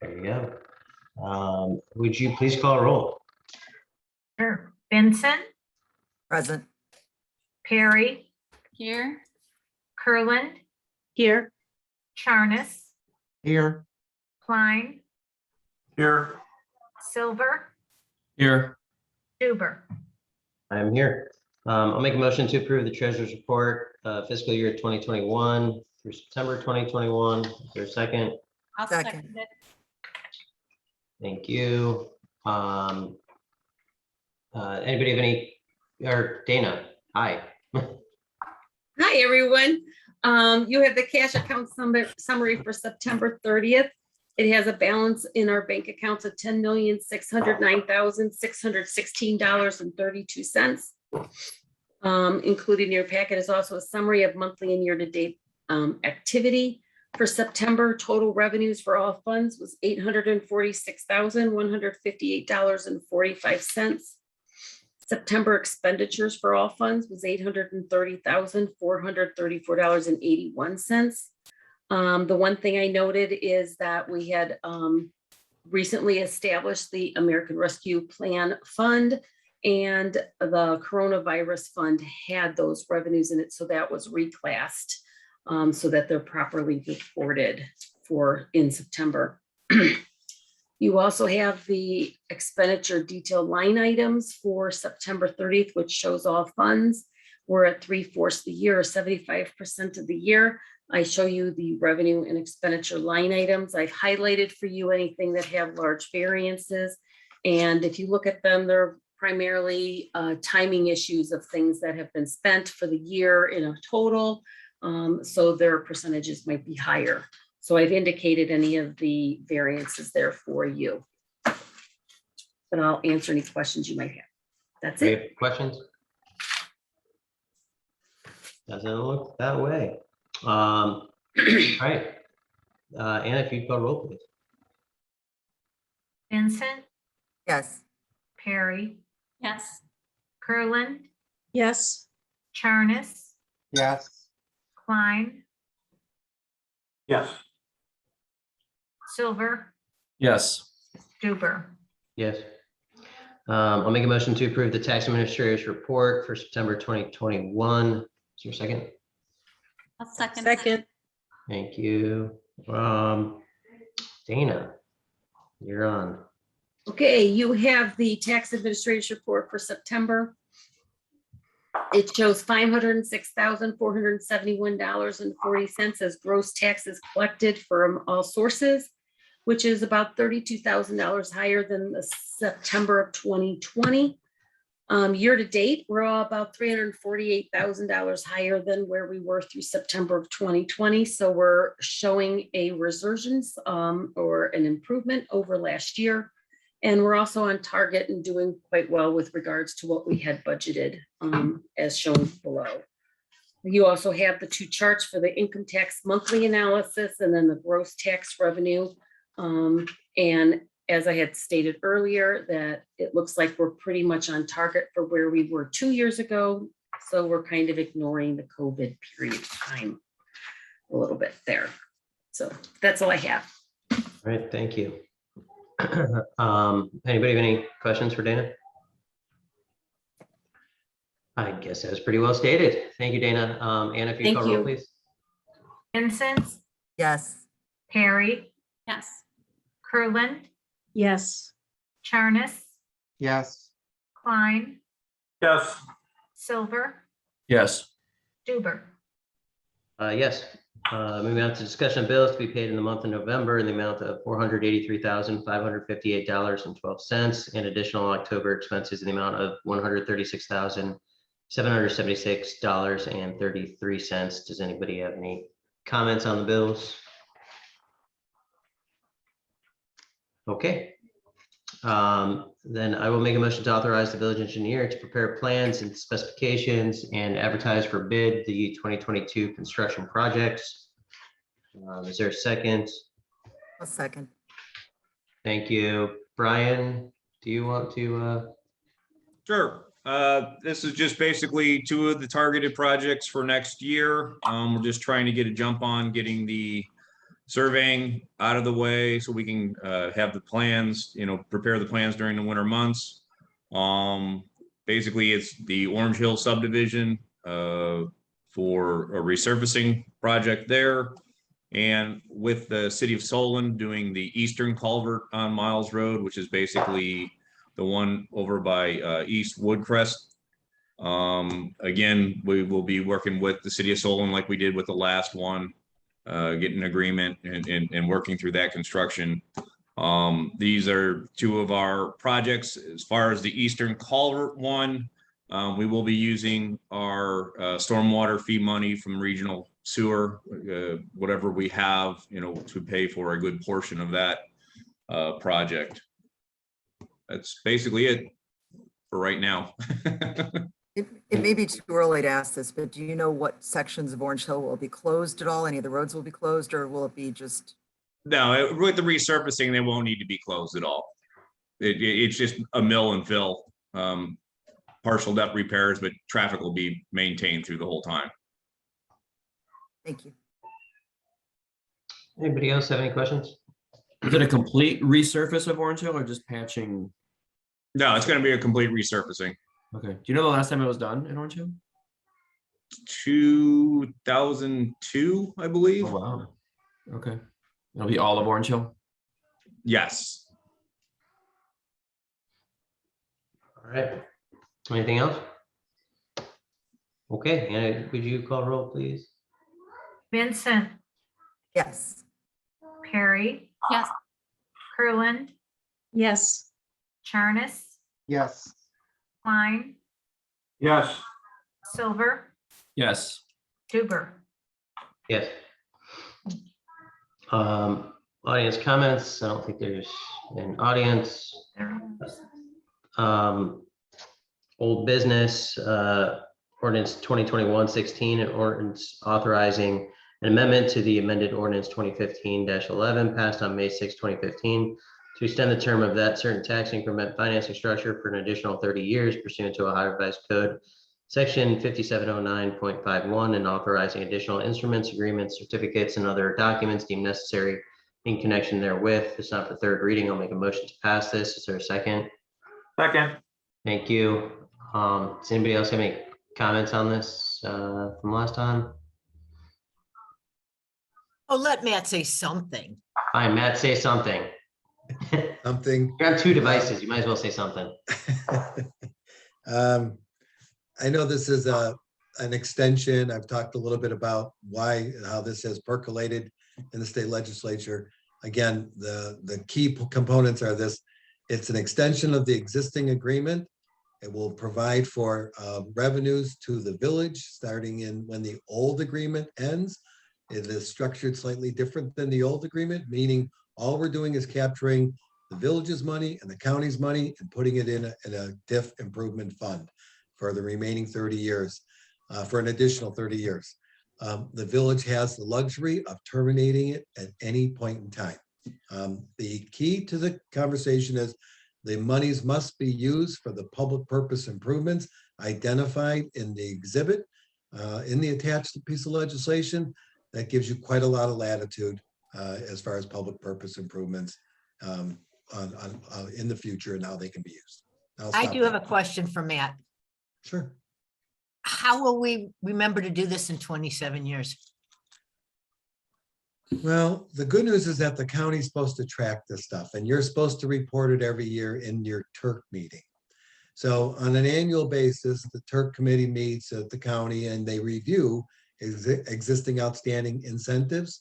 There you go. Would you please call a roll? Sure. Vincent, Present. Perry, Here. Kurland, Here. Charnes, Here. Klein, Here. Silver, Here. Duber. I'm here. I'll make a motion to approve the treasurer's report, fiscal year 2021 through September 2021. Is there a second? I'll Second. second it. Thank you. Anybody have any, or Dana, hi. Hi, everyone. You have the cash account summary for September 30th. It has a balance in our bank accounts of $10,609,616.32. Included in your packet is also a summary of monthly and year-to-date activity. For September, total revenues for all funds was $846,158.45. September expenditures for all funds was $830,434.81. The one thing I noted is that we had recently established the American Rescue Plan Fund, and the coronavirus fund had those revenues in it, so that was reclassed so that they're properly reported for in September. You also have the expenditure detail line items for September 30th, which shows all funds. We're at 3/4 of the year, or 75% of the year. I show you the revenue and expenditure line items. I've highlighted for you anything that have large variances. And if you look at them, they're primarily timing issues of things that have been spent for the year in a total. So their percentages might be higher. So I've indicated any of the variances there for you. But I'll answer any questions you might have. That's it. Any questions? Doesn't look that way. All right. Anna, if you'd call roll, please. Vincent, Yes. Perry, Yes. Kurland, Yes. Charnes, Yes. Klein, Yes. Silver, Yes. Duber. Yes. I'll make a motion to approve the tax administrator's report for September 2021. Is there a second? I'll second. it. Second. Thank you. Dana, you're on. Okay, you have the tax administrator's report for September. It shows $506,471.40 as gross taxes collected from all sources, which is about $32,000 higher than the September of 2020. Year to date, we're all about $348,000 higher than where we were through September of 2020. So we're showing a resurgence or an improvement over last year. And we're also on target and doing quite well with regards to what we had budgeted as shown below. You also have the two charts for the income tax monthly analysis and then the gross tax revenue. And as I had stated earlier, that it looks like we're pretty much on target for where we were 2 years ago. So we're kind of ignoring the COVID period of time a little bit there. So that's all I have. All right, thank you. Anybody have any questions for Dana? I guess that was pretty well stated. Thank you, Dana. Anna, if you Thank call roll, you. please. Vincent, Yes. Perry, Yes. Kurland, Yes. Charnes, Yes. Klein, Yes. Silver, Yes. Duber. Yes. Moving on to discussion of bills to be paid in the month of November in the amount of $483,558.12 and additional October expenses in the amount of $136,776.33. Does anybody have any comments on the bills? Okay. Then I will make a motion to authorize the village engineer to prepare plans and specifications and advertise for bid the 2022 construction projects. Is there a second? A second. Thank you. Brian, do you want to? Sure. This is just basically two of the targeted projects for next year. We're just trying to get a jump on getting the surveying out of the way so we can have the plans, prepare the plans during the winter months. Basically, it's the Orange Hill subdivision for a resurfacing project there. And with the city of Solon doing the eastern culvert on Miles Road, which is basically the one over by East Woodcrest. Again, we will be working with the city of Solon like we did with the last one, getting an agreement and working through that construction. These are two of our projects. As far as the eastern culvert one, we will be using our stormwater fee money from regional sewer, whatever we have, to pay for a good portion of that project. That's basically it for right now. It may be too early to ask this, but do you know what sections of Orange Hill will be closed at all? Any of the roads will be closed, or will it be just? No, with the resurfacing, they won't need to be closed at all. It's just a mill and fill, partial depth repairs, but traffic will be maintained through the whole time. Thank you. Anybody else have any questions? Is it a complete resurface of Orange Hill or just patching? No, it's going to be a complete resurfacing. Okay. Do you know the last time it was done in Orange Hill? 2002, I believe. Oh, wow. Okay. It'll be all of Orange Hill? Yes. All right. Anything else? Okay, Anna, would you call roll, please? Vincent, Yes. Perry, Yes. Kerwin, Yes. Charnis, Yes. Klein, Yes. Silver, Yes. Duber. Yes. Audience comments. I don't think there's an audience. There. Old business, ordinance 2021-16, an ordinance authorizing an amendment to the amended ordinance 2015-11 passed on May 6, 2015 to extend the term of that certain tax increment financing structure for an additional 30 years pursuant to Ohio Revised Code Section 5709.51 and authorizing additional instruments, agreements, certificates, and other documents deemed necessary in connection therewith. It's not for third reading. I'll make a motion to pass this. Is there a second? Second. Thank you. Does anybody else have any comments on this from last time? Oh, let Matt say something. Fine, Matt, say something. Something. You're on two devices. You might as well say something. I know this is an extension. I've talked a little bit about how this has percolated in the state legislature. Again, the key components are this. It's an extension of the existing agreement. It will provide for revenues to the village starting in when the old agreement ends. It is structured slightly different than the old agreement, meaning all we're doing is capturing the village's money and the county's money and putting it in a TIF improvement fund for the remaining 30 years, for an additional 30 years. The village has the luxury of terminating it at any point in time. The key to the conversation is the monies must be used for the public purpose improvements identified in the exhibit, in the attached piece of legislation. That gives you quite a lot of latitude as far as public purpose improvements in the future and how they can be used. I do have a question for Matt. Sure. How will we remember to do this in 27 years? Well, the good news is that the county's supposed to track this stuff and you're supposed to report it every year in your Turk meeting. So on an annual basis, the Turk committee meets at the county and they review existing outstanding incentives.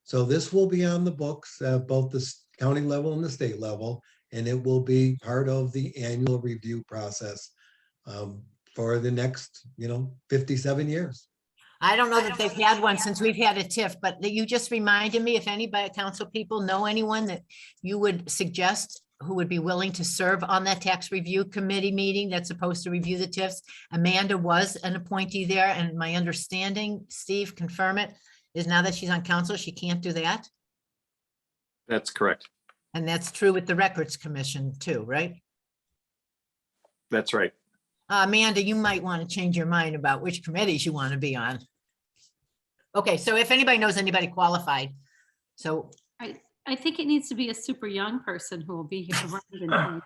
So this will be on the books at both the county level and the state level, and it will be part of the annual review process for the next, 57 years. I don't know that they've had one since we've had a TIF, but you just reminded me, if anybody, council people know anyone that you would suggest who would be willing to serve on that tax review committee meeting that's supposed to review the TIFs. Amanda was an appointee there, and my understanding, Steve, confirm it, is now that she's on council, she can't do that. That's correct. And that's true with the Records Commission too, right? That's right. Amanda, you might want to change your mind about which committees you want to be on. Okay, so if anybody knows anybody qualified, So I think it needs to be a super young person who will be here. around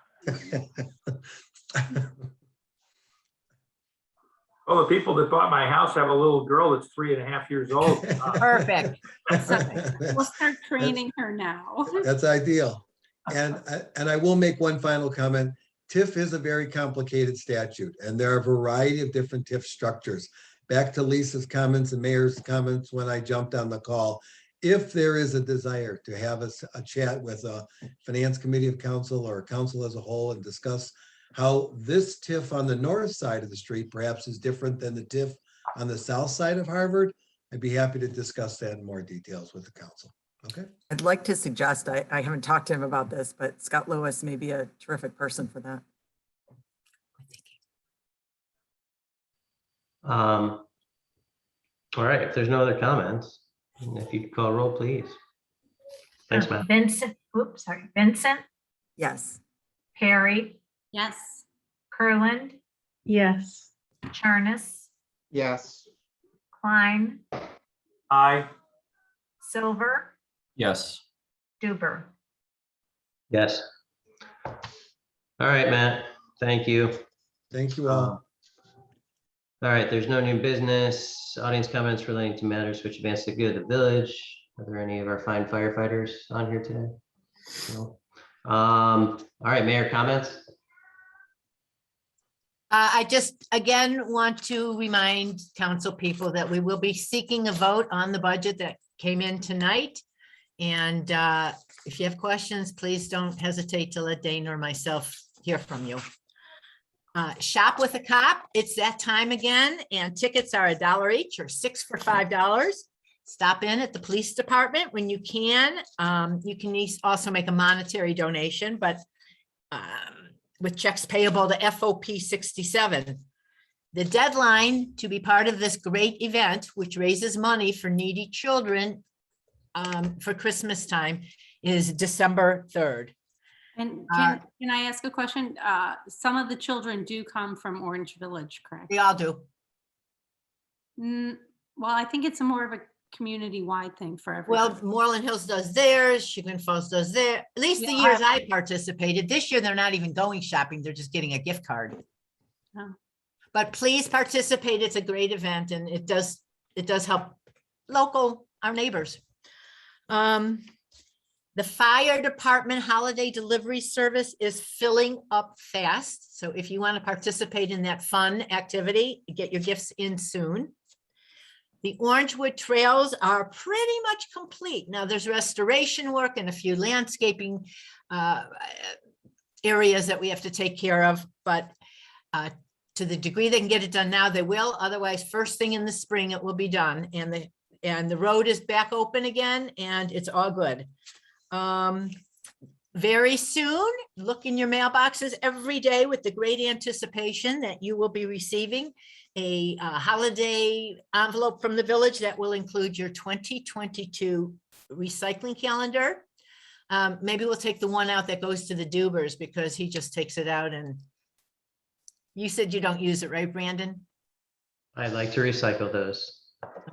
Well, the people that bought my house have a little girl that's 3.5 years old. perfect. We'll start training her now. That's ideal. And I will make one final comment. TIF is a very complicated statute, and there are a variety of different TIF structures. Back to Lisa's comments and Mayor's comments when I jumped on the call. If there is a desire to have a chat with a finance committee of council or council as a whole and discuss how this TIF on the north side of the street perhaps is different than the TIF on the south side of Harvard, I'd be happy to discuss that in more details with the council. Okay. I'd like to suggest, I haven't talked to him about this, but Scott Lewis may be a terrific person for that. All right, if there's no other comments, if you could call roll, please. Thanks, Matt. Vincent, Yes. Perry, Yes. Kurland, Yes. Charnis, Yes. Klein, Aye. Silver, Yes. Duber. Yes. All right, Matt, thank you. Thank you all. All right, there's no new business, audience comments relating to matters which advance the good of the village. Are there any of our fine firefighters on here today? No. All right, Mayor, comments? I just, again, want to remind council people that we will be seeking a vote on the budget that came in tonight. And if you have questions, please don't hesitate to let Dana or myself hear from you. Shop with a cop, it's that time again, and tickets are $1 each or 6 for $5. Stop in at the police department when you can. You can also make a monetary donation, but with checks payable to FOP 67. The deadline to be part of this great event, which raises money for needy children for Christmas time, is December 3rd. And can I ask a question? Some of the children do come from Orange Village, correct? They all do. Well, I think it's more of a community-wide thing for Well, everyone. Moreland Hills does theirs, Chagrin Falls does their, at least the Yeah. years I participated. This year, they're not even going shopping, they're just getting a gift card. Oh. But please participate, it's a great event and it does help our neighbors. The fire department holiday delivery service is filling up fast. So if you want to participate in that fun activity, get your gifts in soon. The Orangewood trails are pretty much complete. Now there's restoration work and a few landscaping areas that we have to take care of, but to the degree they can get it done now, they will. Otherwise, first thing in the spring, it will be done. And the road is back open again and it's all good. Very soon, look in your mailboxes every day with the great anticipation that you will be receiving a holiday envelope from the village that will include your 2022 recycling calendar. Maybe we'll take the one out that goes to the Dubers because he just takes it out and you said you don't use it, right, Brandon? I'd like to recycle those.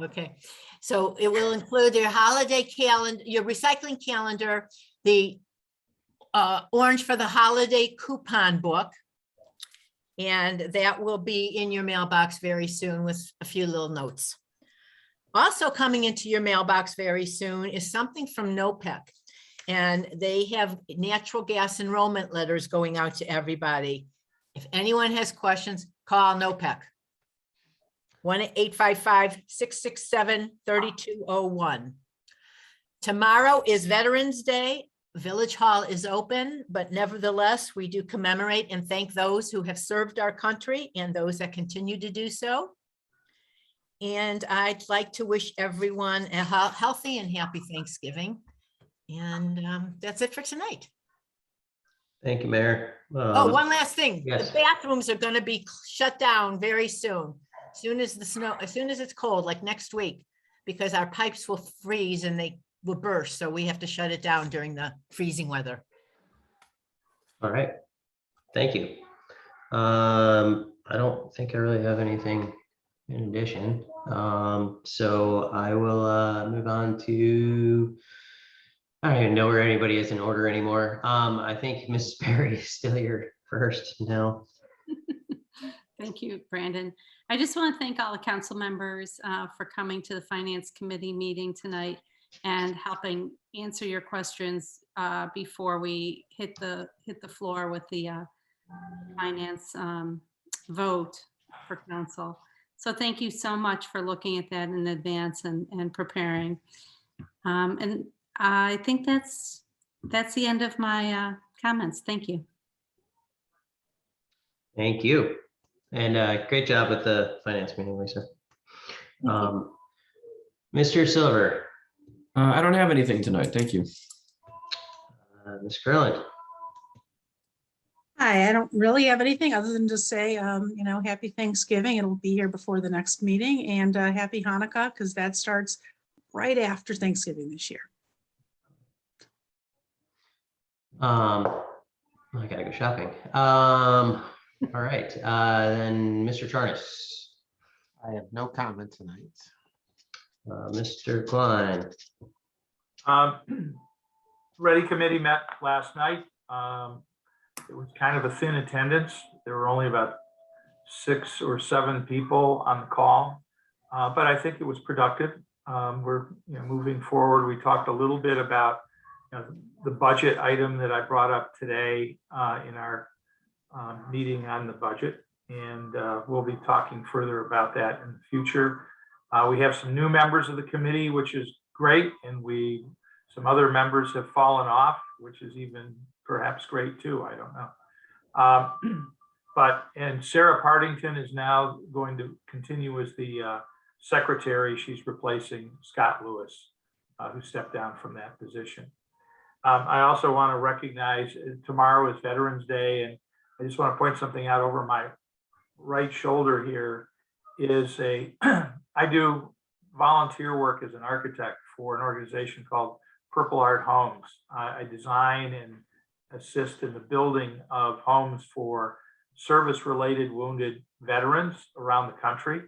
Okay, so it will include your holiday calendar, your recycling calendar, the Orange for the Holiday coupon book. And that will be in your mailbox very soon with a few little notes. Also coming into your mailbox very soon is something from NOPEC. And they have natural gas enrollment letters going out to everybody. If anyone has questions, call NOPEC. 1-855-667-3201. Tomorrow is Veterans Day. Village Hall is open, but nevertheless, we do commemorate and thank those who have served our country and those that continue to do so. And I'd like to wish everyone a healthy and happy Thanksgiving. And that's it for tonight. Thank you, Mayor. Oh, one last thing. yes. The bathrooms are going to be shut down very soon. As soon as it's cold, like next week, because our pipes will freeze and they will burst. So we have to shut it down during the freezing weather. All right, thank you. I don't think I really have anything in addition. So I will move on to I don't even know where anybody is in order anymore. I think Mrs. Perry is still your first now. Thank you, Brandon. I just want to thank all the council members for coming to the Finance Committee meeting tonight and helping answer your questions before we hit the floor with the finance vote for council. So thank you so much for looking at that in advance and preparing. And I think that's the end of my comments. Thank you. Thank you. And great job with the finance meeting, Lisa. Mr. Silver, I don't have anything tonight. Thank you. Ms. Curlin, Hi, I don't really have anything other than to say, happy Thanksgiving. It'll be here before the next meeting, and happy Hanukkah, because that starts right after Thanksgiving this year. I gotta go shopping. All right, then Mr. Charnas, I have no comment tonight. Mr. Klein, Ready committee met last night. It was kind of a thin attendance. There were only about 6 or 7 people on the call, but I think it was productive. We're moving forward. We talked a little bit about the budget item that I brought up today in our meeting on the budget, and we'll be talking further about that in the future. We have some new members of the committee, which is great, and some other members have fallen off, which is even perhaps great too. I don't know. And Sarah Partington is now going to continue as the secretary. She's replacing Scott Lewis, who stepped down from that position. I also want to recognize tomorrow is Veterans Day, and I just want to point something out over my right shoulder here is I do volunteer work as an architect for an organization called Purple Art Homes. I design and assist in the building of homes for service-related wounded veterans around the country,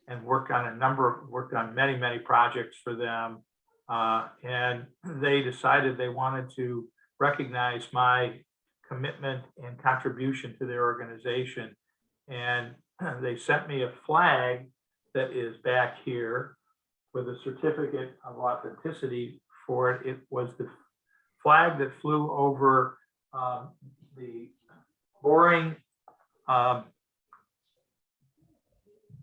and worked on many projects for them. And they decided they wanted to recognize my commitment and contribution to their organization. And they sent me a flag that is back here with a certificate of authenticity for it. It was the flag that flew over the Boring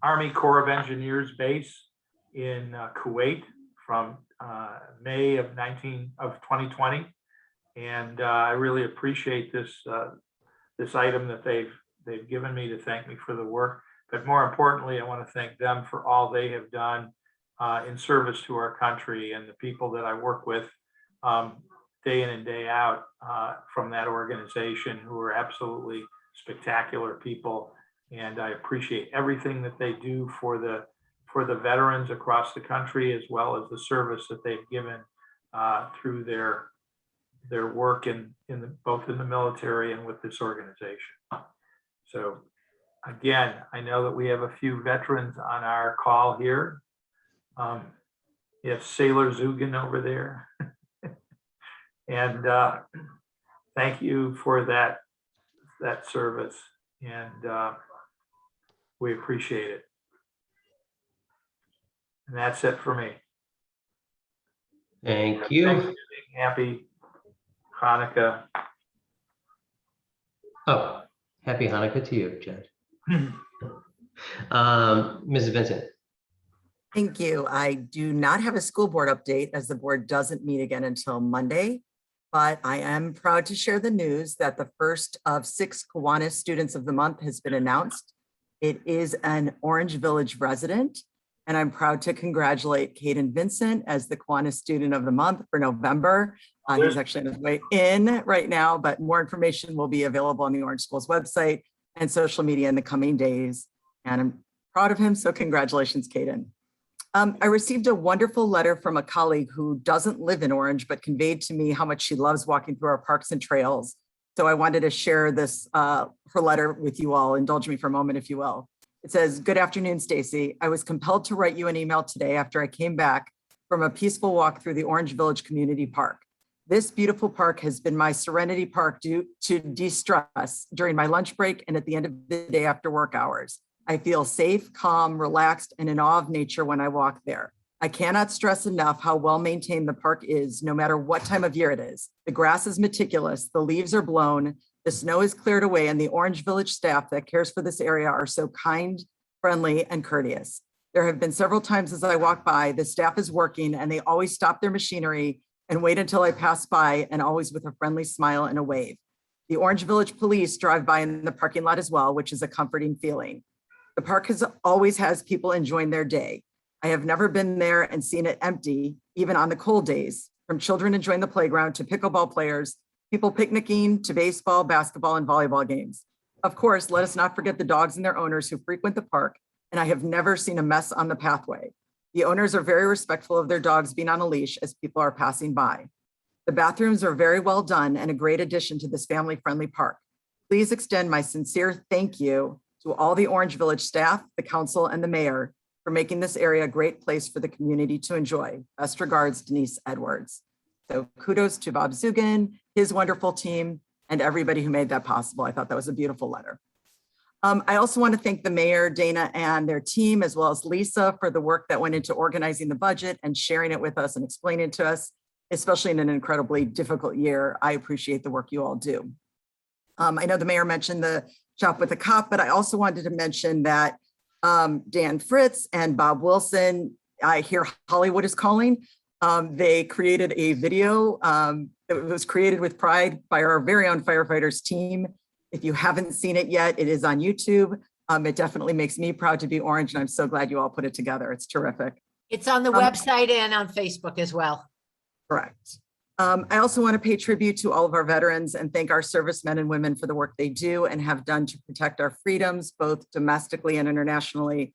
Army Corps of Engineers base in Kuwait from May of 2020, and I really appreciate this item that they've given me to thank me for the work. But more importantly, I want to thank them for all they have done in service to our country and the people that I work with day in and day out from that organization, who are absolutely spectacular people. And I appreciate everything that they do for the veterans across the country, as well as the service that they've given through their work both in the military and with this organization. So again, I know that we have a few veterans on our call here. You have Sailor Zugan over there. And thank you for that service, and we appreciate it. And that's it for me. thank you. Happy Hanukkah. Oh, happy Hanukkah to you, Jed. Mrs. Vincent, Thank you. I do not have a school board update, as the board doesn't meet again until Monday, but I am proud to share the news that the first of 6 Kiwanis Students of the Month has been announced. It is an Orange Village resident, and I'm proud to congratulate Caden Vincent as the Kiwanis Student of the Month for November. He's actually on his way in right now, but more information will be available on the Orange Schools website and social media in the coming days. And I'm proud of him, so congratulations, Caden. I received a wonderful letter from a colleague who doesn't live in Orange, but conveyed to me how much she loves walking through our parks and trails. So I wanted to share this, her letter with you all. Indulge me for a moment, if you will. It says, "Good afternoon, Stacy. I was compelled to write you an email today after I came back from a peaceful walk through the Orange Village Community Park. This beautiful park has been my serenity park to de-stress during my lunch break and at the end of the day after work hours. I feel safe, calm, relaxed, and in awe of nature when I walk there. I cannot stress enough how well maintained the park is, no matter what time of year it is. The grass is meticulous, the leaves are blown, the snow is cleared away, and the Orange Village staff that cares for this area are so kind, friendly, and courteous. There have been several times as I walk by, the staff is working and they always stop their machinery and wait until I pass by, and always with a friendly smile and a wave. The Orange Village Police drive by in the parking lot as well, which is a comforting feeling. The park always has people enjoying their day. I have never been there and seen it empty, even on the cold days, from children enjoying the playground to pickleball players, people picnicking to baseball, basketball, and volleyball games. Of course, let us not forget the dogs and their owners who frequent the park, and I have never seen a mess on the pathway. The owners are very respectful of their dogs being on a leash as people are passing by. The bathrooms are very well done and a great addition to this family-friendly park. Please extend my sincere thank you to all the Orange Village staff, the council, and the mayor for making this area a great place for the community to enjoy. Best regards, Denise Edwards. So kudos to Bob Zugan, his wonderful team, and everybody who made that possible. I thought that was a beautiful letter. I also want to thank the mayor, Dana, and their team, as well as Lisa, for the work that went into organizing the budget and sharing it with us and explaining it to us, especially in an incredibly difficult year. I appreciate the work you all do. I know the mayor mentioned the Shop with a Cop, but I also wanted to mention that Dan Fritz and Bob Wilson, I hear Hollywood is calling. They created a video that was created with pride by our very own firefighters team. If you haven't seen it yet, it is on YouTube. It definitely makes me proud to be Orange, and I'm so glad you all put it together. It's terrific. It's on the website and on Facebook as well. Correct. I also want to pay tribute to all of our veterans and thank our servicemen and women for the work they do and have done to protect our freedoms, both domestically and internationally.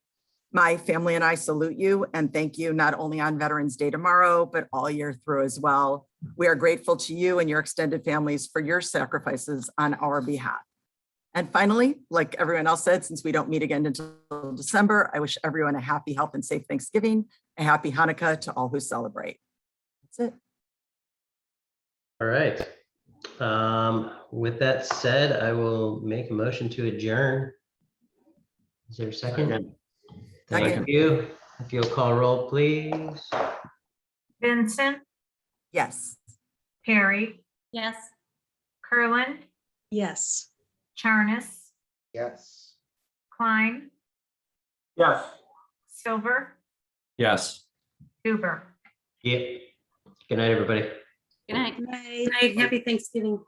My family and I salute you and thank you not only on Veterans Day tomorrow, but all year through as well. We are grateful to you and your extended families for your sacrifices on our behalf. And finally, like everyone else said, since we don't meet again until December, I wish everyone a happy, health, and safe Thanksgiving, a happy Hanukkah to all who celebrate. That's it. All right. With that said, I will make a motion to adjourn. Is there a second? Thank you. If you'll call roll, please. Vincent, Yes. Perry, Yes. Curlin, Yes. Charnas, Yes. Klein, Yes. Silver, Yes. Duber. Yep. Good night, everybody. Good night. Good night. Good night, happy Thanksgiving.